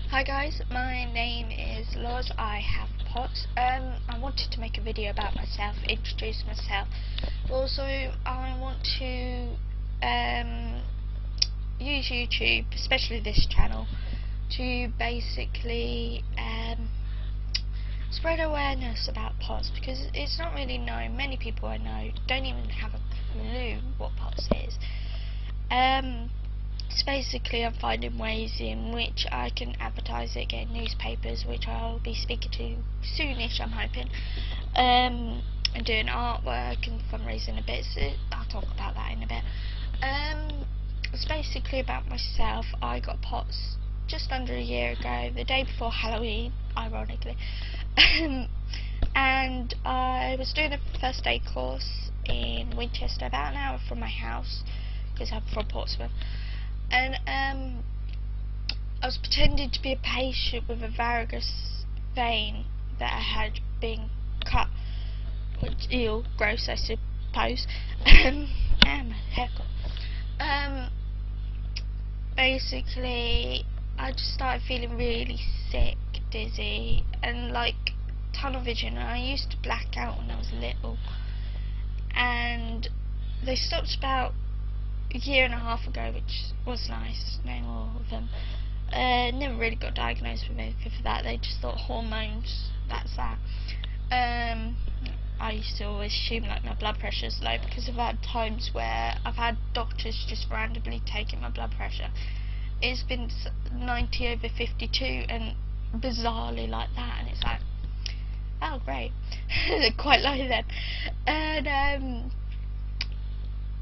Hi guys, my name is Loz. I have POTS. I wanted to make a video about myself, introduce myself. Also, I want to use YouTube, especially this channel, to basically spread awareness about POTS, because it's not really known. Many people I know don't even have a clue what POTS is. So basically I'm finding ways in which I can advertise it, get newspapers, which I'll be speaking to soonish, I'm hoping, and doing artwork and fundraising a bit, so I'll talk about that in a bit. It's basically about myself. I got POTS just under a year ago, the day before Halloween, ironically, and I was doing a first aid course in Winchester, about an hour from my house, because I'm from Portsmouth. And I was pretending to be a patient with a varicose vein that I had been cut, which is gross, I suppose. Basically, I just started feeling really sick, dizzy, and like tunnel vision. I used to black out when I was little, and they stopped about a year and a half ago, which was nice, no more of them. Never really got diagnosed with anything for that. They just thought hormones, that's that. I used to always assume like my blood pressure's low, because I've had times where I've had doctors just randomly taking my blood pressure. It's been 90/52 and bizarrely like that, and it's like, oh great, quite low then. And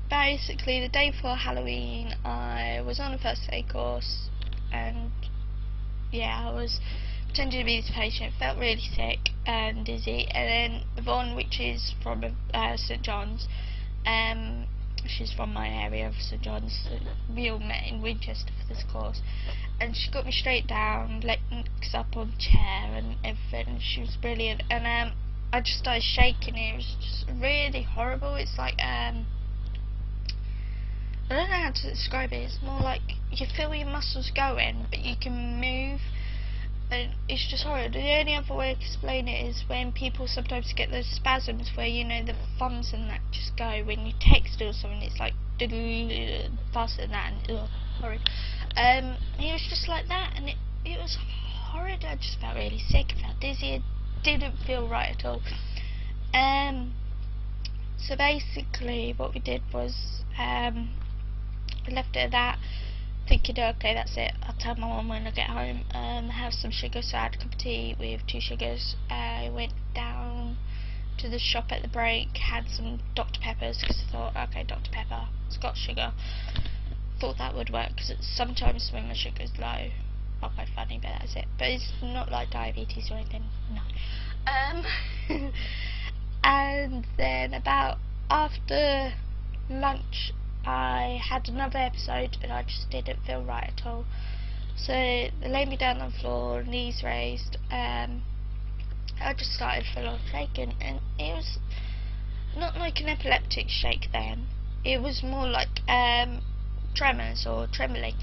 basically the day before Halloween I was on a first aid course, and yeah, I was pretending to be this patient, felt really sick and dizzy, and then Yvonne, which is from St John's, she's from my area of St John's, so we all met in Winchester for this course, and she got me straight down, legs up on the chair and everything. She was brilliant, and I just started shaking. It was just really horrible. It's like I don't know how to describe it. It's more like you feel your muscles going, but you can move, and it's just horrible. The only other way to explain it is when people sometimes get those spasms where, you know, the thumbs and that just go when you text or something. It's like faster than that, and horrid. It was just like that, and it was horrid. I just felt really sick. I felt dizzy. It didn't feel right at all. So basically, what we did was I left it at that, thinking, okay, that's it, I'll tell my mum when I get home, have some sugar. So I had a cup of tea with 2 sugars. I went down to the shop at the break, had some Dr Peppers, because I thought, okay, Dr Pepper, it's got sugar. Thought that would work, because sometimes when my sugar's low, not quite funny, but that's it. But it's not like diabetes or anything, no. And then about after lunch I had another episode, and I just didn't feel right at all. So they laid me down on the floor, knees raised. I just started full on shaking, and it was not like an epileptic shake then. It was more like tremors or trembling,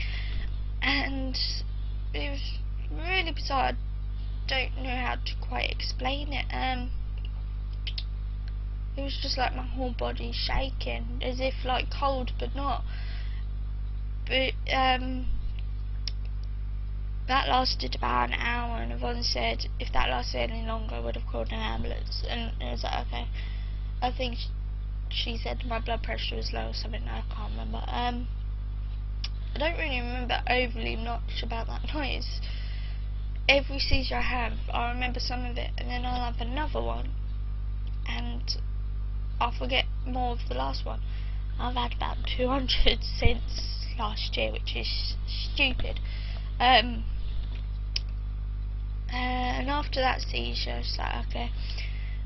and it was really bizarre. I don't know how to quite explain it. It was just like my whole body shaking, as if like cold but not. But that lasted about an hour, and Yvonne said if that lasted any longer I would have called an ambulance, and it was like, okay. I think she said my blood pressure was low or something, I can't remember. I don't really remember overly much about that night. It's every seizure I have, I remember some of it, and then I'll have another one, and I'll forget more of the last one. I've had about 200 since last year, which is stupid. And after that seizure, it's like, okay.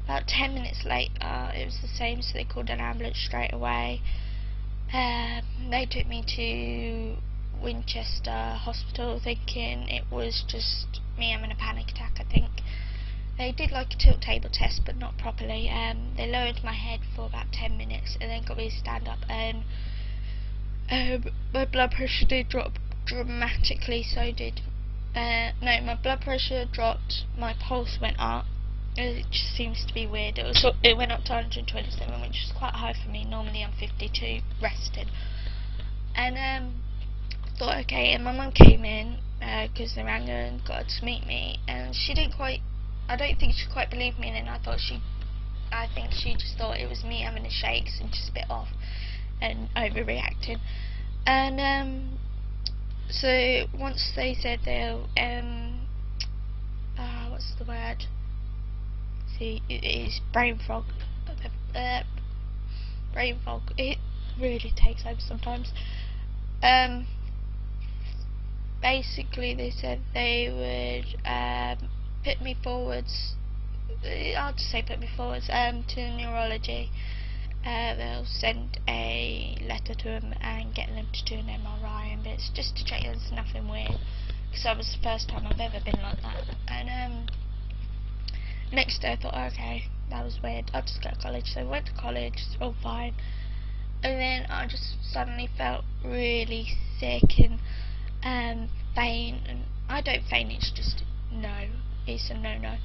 About 10 minutes later, it was the same, so they called an ambulance straight away. They took me to Winchester Hospital, thinking it was just me having a panic attack, I think. They did like a tilt table test, but not properly. They lowered my head for about 10 minutes and then got me to stand up, and my blood pressure did drop dramatically, so did no, my blood pressure dropped, my pulse went up. It just seems to be weird. It went up to 127, which is quite high for me. Normally I'm 52, rested. And thought okay, and my mum came in because they rang her and got her to meet me, and she didn't quite. I don't think she quite believed me, and then I think she just thought it was me having the shakes and just a bit off and overreacting. And so once they said they'll what's the word? See, it is brain fog. Brain fog. It really takes over sometimes. Basically, they said they would put me forwards. I'll just say put me forwards to neurology. They'll send a letter to them and get them to do an MRI and bits just to check there's nothing weird, because that was the first time I've ever been like that. And next day I thought, okay, that was weird, I'll just go to college. So I went to college, it's all fine, and then I just suddenly felt really sick and faint, and I don't faint, it's just no, it's a no-no.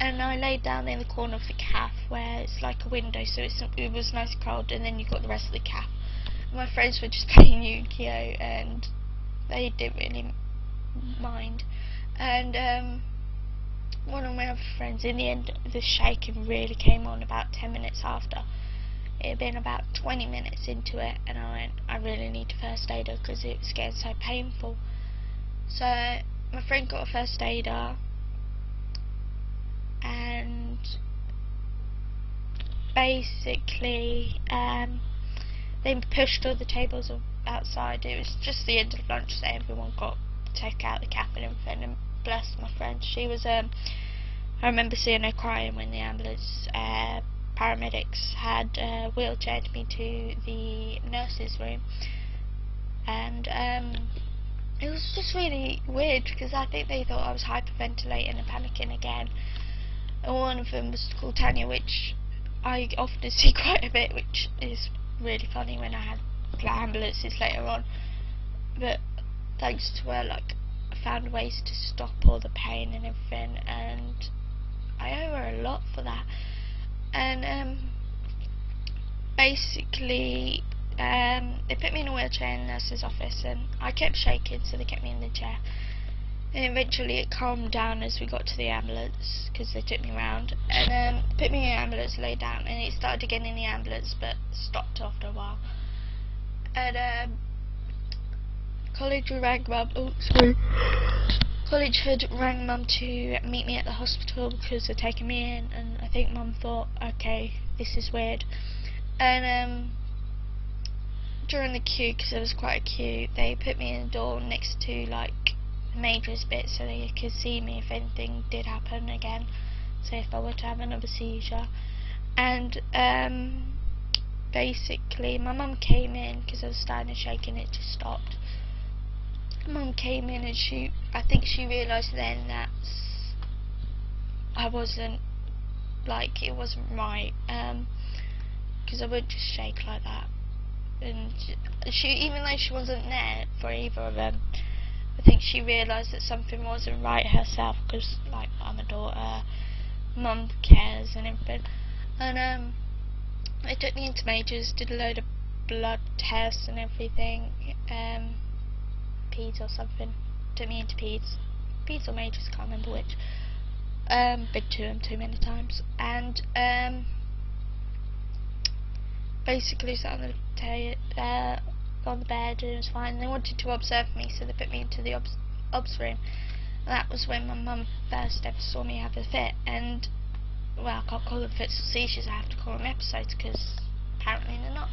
And I laid down in the corner of the calf where it's like a window, so it was nice and cold, and then you've got the rest of the calf. My friends were just playing Yu-Gi-Oh and they didn't really mind. And one of my other friends, in the end the shaking really came on about 10 minutes after. It had been about 20 minutes into it, and I went, I really need a first aider because it was getting so painful. So my friend got a first aider, and basically they pushed all the tables outside. It was just the end of lunch, so everyone got to take out the cap and everything, and bless my friend, she was I remember seeing her crying when the ambulance paramedics had wheelchaired me to the nurse's room. And it was just really weird because I think they thought I was hyperventilating and panicking again. And one of them was called Tanya, which I often see quite a bit, which is really funny when I had ambulances later on. But thanks to her, like, I found ways to stop all the pain and everything, and I owe her a lot for that. And basically they put me in a wheelchair in the nurse's office, and I kept shaking, so they kept me in the chair. And eventually it calmed down as we got to the ambulance, because they took me around, and put me in the ambulance, laid down, and it started again in the ambulance, but stopped after a while. And college rang mum. Oh, sorry. College had rang mum to meet me at the hospital because they're taking me in, and I think mum thought, okay, this is weird. And during the queue, because there was quite a queue, they put me in the door next to like the majors bit so they could see me if anything did happen again, so if I were to have another seizure. And basically my mum came in because I was starting to shake and it just stopped. Mum came in and I think she realised then that I wasn't, like, it wasn't right, because I wouldn't just shake like that. And she, even though she wasn't there for either of them, I think she realised that something wasn't right herself, because, like, I'm a daughter, mum cares and everything. And they took me into majors, did a load of blood tests and everything, peds or something, took me into peds or majors, can't remember which. Been to them too many times. And basically sat on the bed and it was fine. They wanted to observe me, so they put me into the obs room. And that was when my mum first ever saw me have a fit, and well, I can't call them fits or seizures, I have to call them episodes because apparently they're not.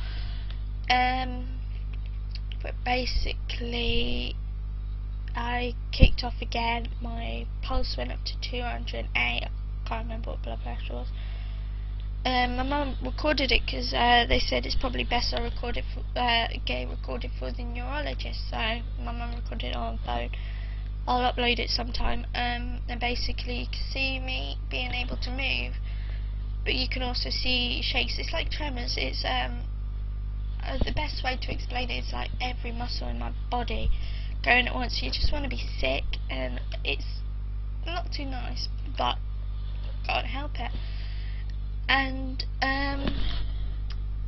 But basically I kicked off again, my pulse went up to 208, I can't remember what blood pressure was. My mum recorded it because they said it's probably best I record it get it recorded for the neurologist, so my mum recorded it on phone. I'll upload it sometime. And basically you can see me being able to move, but you can also see shakes. It's like tremors. It's the best way to explain it is like every muscle in my body going at once. You just want to be sick, and it's not too nice, but can't help it. And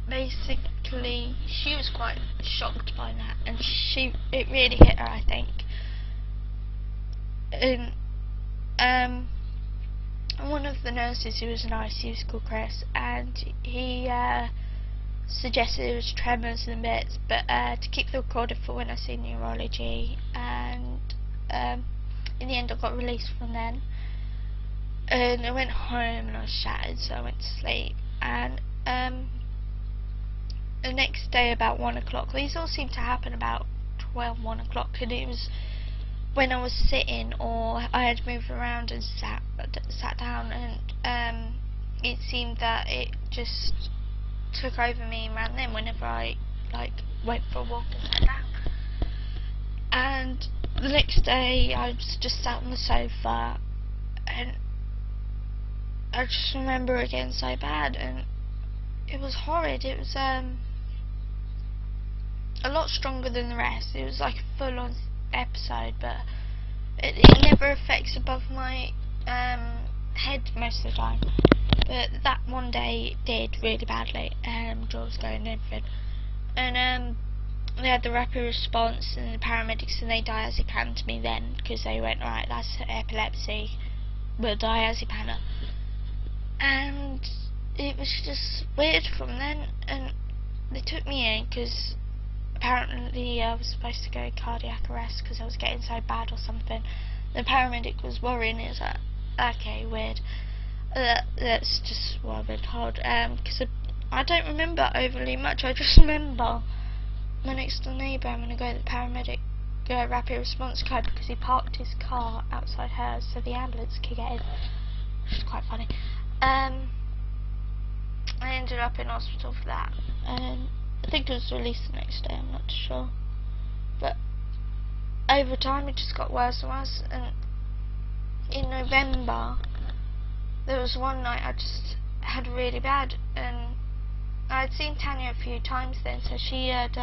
basically she was quite shocked by that, and it really hit her, I think. And one of the nurses who was nice, he was called Chris, and he suggested it was tremors and bits, but to keep the recorder for when I see neurology. And in the end I got released from then, and I went home and I was shattered, so I went to sleep. And the next day about 1 o'clock, these all seemed to happen about 1 o'clock, and it was when I was sitting or I had moved around and sat down, and it seemed that it just took over me around then whenever I went for a walk and sat down. And the next day I was just sat on the sofa, and I just remember it getting so bad, and it was horrid. It was a lot stronger than the rest. It was like a full-on episode, but it never affects above my head most of the time. But that one day it did really badly. Jaw was going and everything. And they had the rapid response and the paramedics, and they diazepam me then, because they went, right, that's epilepsy, we'll diazepam her. And it was just weird from then, and they took me in because apparently I was supposed to go cardiac arrest because I was getting so bad or something. The paramedic was worrying. It was like, okay, weird. That's just what I've been told. Because I don't remember overly much. I just remember my next door neighbour having to go to the paramedic rapid response car because he parked his car outside hers so the ambulance could get in, which is quite funny. I ended up in hospital for that, and I think I was released the next day, I'm not sure. But over time it just got worse and worse, and in November there was one night I just had really bad, and I had seen Tanya a few times then, so she had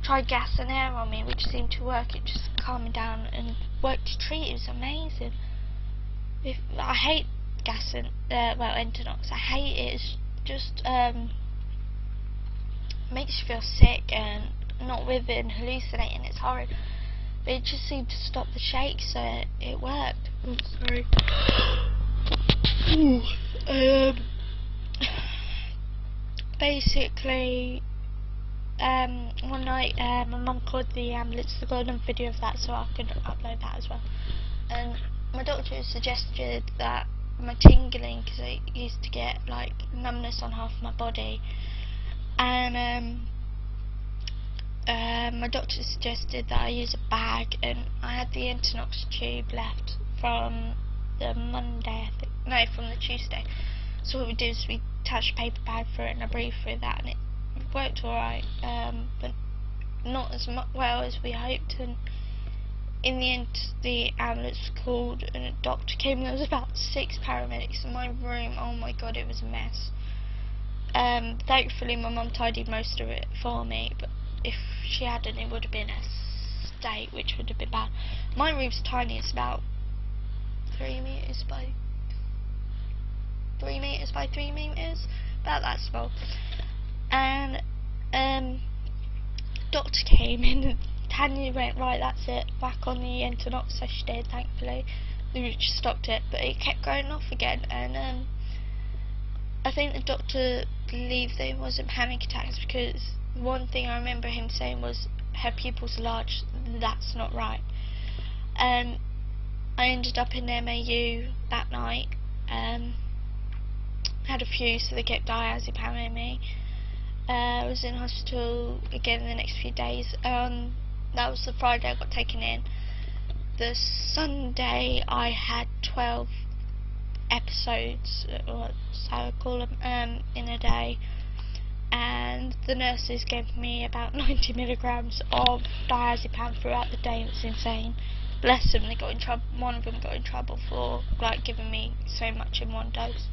tried gas and air on me, which seemed to work. It just calmed me down and worked to treat. It was amazing. I hate gas and Entonox. I hate it. It's just makes you feel sick and not with it and hallucinating. It's horrid. But it just seemed to stop the shakes, so it worked. I'm sorry. Basically, one night my mum called the ambulance. I got a video of that, so I could upload that as well. And my doctor suggested that my tingling, because I used to get like numbness on half my body, and my doctor suggested that I use a bag, and I had the Entonox tube left from the Monday, I think, no, from the Tuesday. So what we do is we attach a paper bag through it, and I breathe through that, and it worked alright, but not as well as we hoped. And in the end the ambulance was called and a doctor came. There was about 6 paramedics in my room. Oh my god, it was a mess. Thankfully my mum tidied most of it for me, but if she hadn't it would have been a state, which would have been bad. My room's tiny. It's about 3 meters by 3 meters by 3 meters, about that small. And doctor came in and Tanya went, right, that's it, back on the Entonox. So she did, thankfully. We just stopped it, but it kept going off again. And I think the doctor believed that it wasn't panic attacks, because one thing I remember him saying was her pupils are large. That's not right. And I ended up in MAU that night. Had a few, so they kept diazepaming me. I was in hospital again the next few days. That was the Friday I got taken in. The Sunday I had 12 episodes, or so I call them, in a day, and the nurses gave me about 90 milligrams of diazepam throughout the day. It was insane. Bless them, they got in trouble. One of them got in trouble for like giving me so much in one dose.